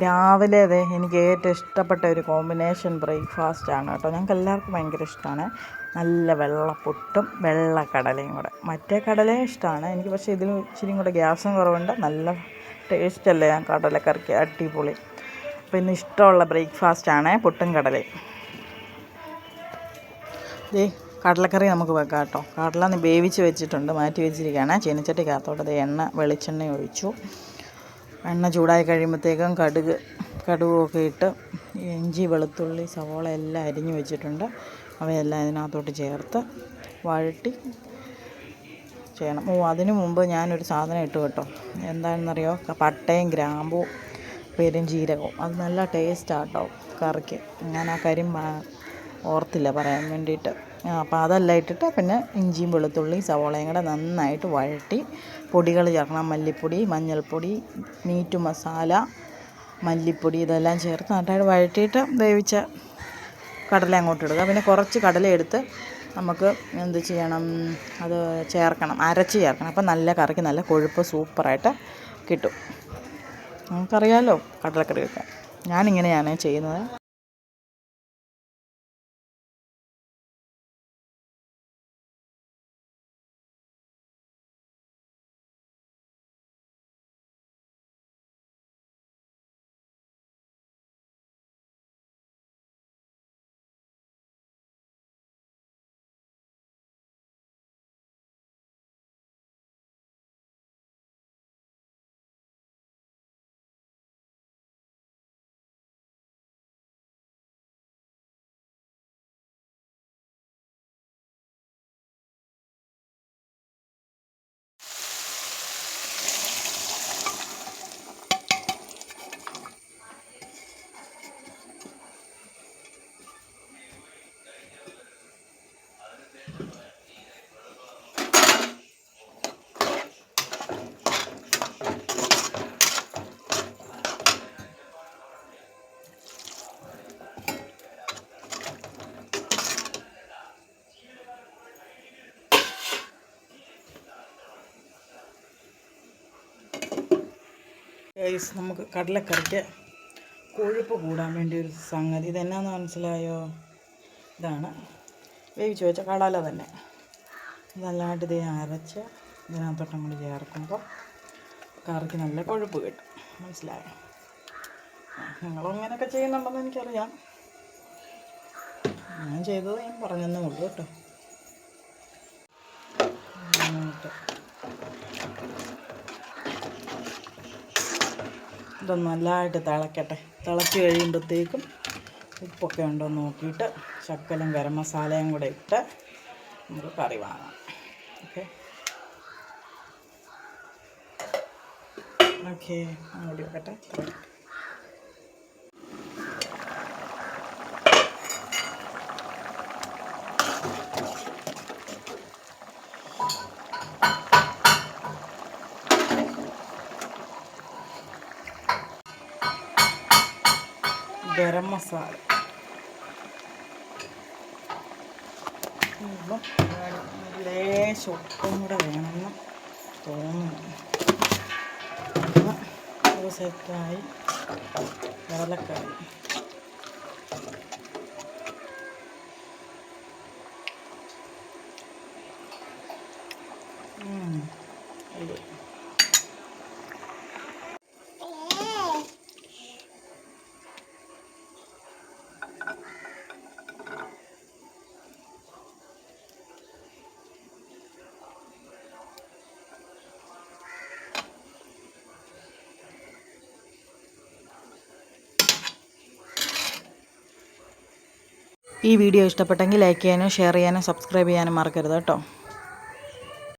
രാവിലെ എനിക്ക് ഏറ്റവും ഇഷ്ടപ്പെട്ട ഒരു കോമ്പിനേഷൻ ബ്രേക്ക്ഫാസ്റ്റാണ് കേട്ടോ. ഞങ്ങൾക്ക് എല്ലാവർക്കും ഭയങ്കര ഇഷ്ടമാണ്. നല്ല വെള്ളപ്പുട്ടും വെള്ളക്കടലയും കൂടെ. മറ്റേ കടലയും ഇഷ്ടമാണ് എനിക്ക്, പക്ഷേ ഇതിൽ ഇച്ചിരി കൂടെ ഗ്യാസും കുറവുണ്ട്. നല്ല ടേസ്റ്റല്ലേ ഞാൻ കടലക്കറിക്ക്, അടിപൊളി. അപ്പോൾ ഇന്ന് ഇഷ്ടമുള്ള ബ്രേക്ക്ഫാസ്റ്റാണ് പുട്ടും കടലയും. കടലക്കറി നമുക്ക് വെക്കാം കേട്ടോ. കടല വേവിച്ച് വെച്ചിട്ടുണ്ട്, മാറ്റി വെച്ചിരിക്കുകയാണ്. ചീനച്ചട്ടിക്കകത്തോട്ട് എണ്ണ വെളിച്ചെണ്ണ ഒഴിച്ചു. എണ്ണ ചൂടായി കഴിയുമ്പോഴത്തേക്കും കടുകൊക്കെ ഇട്ട് ഇഞ്ചി വെളുത്തുള്ളി സവോള എല്ലാം അരിഞ്ഞു വെച്ചിട്ടുണ്ട്. അവയെല്ലാം ഇതിനകത്തോട്ട് ചേർത്ത് വഴട്ടി ചെയ്യണം. അതിനു മുമ്പ് ഞാനൊരു സാധനം ഇട്ടു കേട്ടോ. എന്താണെന്നറിയോ? പട്ടയും ഗ്രാമ്പും പെരുംജീരകവും. അത് നല്ല ടേസ്റ്റാണ് കേട്ടോ കറിക്ക്. ഞാൻ ആ കാര്യം ഓർത്തില്ല പറയാൻ വേണ്ടിയിട്ട്. അപ്പോൾ അതെല്ലാം ഇട്ടിട്ട് പിന്നെ ഇഞ്ചിയും വെളുത്തുള്ളിയും സവോളയും കൂടെ നന്നായിട്ട് വഴട്ടി പൊടികൾ ചേർക്കണം. മല്ലിപ്പൊടി, മഞ്ഞൾപ്പൊടി, മീറ്റ് മസാല, മല്ലിപ്പൊടി ഇതെല്ലാം ചേർത്ത് നന്നായിട്ട് വഴറ്റിയിട്ട് വേവിച്ച കടല അങ്ങോട്ട് ഇടുക. പിന്നെ കുറച്ച് കടല എടുത്ത് നമുക്ക് എന്ത് ചെയ്യണം, അത് ചേർക്കണം, അരച്ച് ചേർക്കണം. അപ്പം നല്ല കറിക്ക് നല്ല കൊഴുപ്പ് സൂപ്പറായിട്ട് കിട്ടും. നമുക്കറിയാമല്ലോ കടലക്കറി വെക്കാൻ. ഞാനിങ്ങനെയാണ് ചെയ്യുന്നത്. നമുക്ക് കടലക്കറിക്ക് കൊഴുപ്പ് കൂടാൻ വേണ്ടി ഒരു സംഗതി ഇതെന്നാന്ന് മനസ്സിലായോ? ഇതാണ് വേവിച്ച് വെച്ച കടല തന്നെ. നല്ലതായിട്ട് ഇത് അരച്ച് ഇതിനകത്തോട്ടും കൂടി ചേർക്കുമ്പോൾ കറിക്ക് നല്ല കൊഴുപ്പ് കിട്ടും. മനസ്സിലായോ? നിങ്ങളിങ്ങനെയൊക്കെ ചെയ്യുന്നുണ്ടെന്ന് എനിക്കറിയാം. ഞാൻ ചെയ്തത് ഞാൻ പറഞ്ഞെന്നേ ഉള്ളൂ കേട്ടോ. ഇതൊന്ന് നല്ലതായിട്ട് തിളക്കട്ടെ. തിളച്ച് കഴിയുമ്പോഴത്തേക്കും ഉപ്പൊക്കെ ഉണ്ടോ എന്ന് നോക്കിയിട്ട് ശകലം ഗരം മസാലയും കൂടെ ഇട്ട് നമുക്ക് കറി വാങ്ങാം. ഓക്കെ അങ്ങോട്ട് വെക്കട്ടെ. ഗരം മസാല ലേശം ഉപ്പും കൂടെ വേണമെന്ന് തോന്നുന്നു. അത് സെറ്റായി കടലക്കറി. ഈ വീഡിയോ ഇഷ്ടപ്പെട്ടെങ്കിൽ ലൈക്ക് ചെയ്യാനും ഷെയർ ചെയ്യാനും സബ്സ്ക്രൈബ് ചെയ്യാനും മറക്കരുത് കേട്ടോ.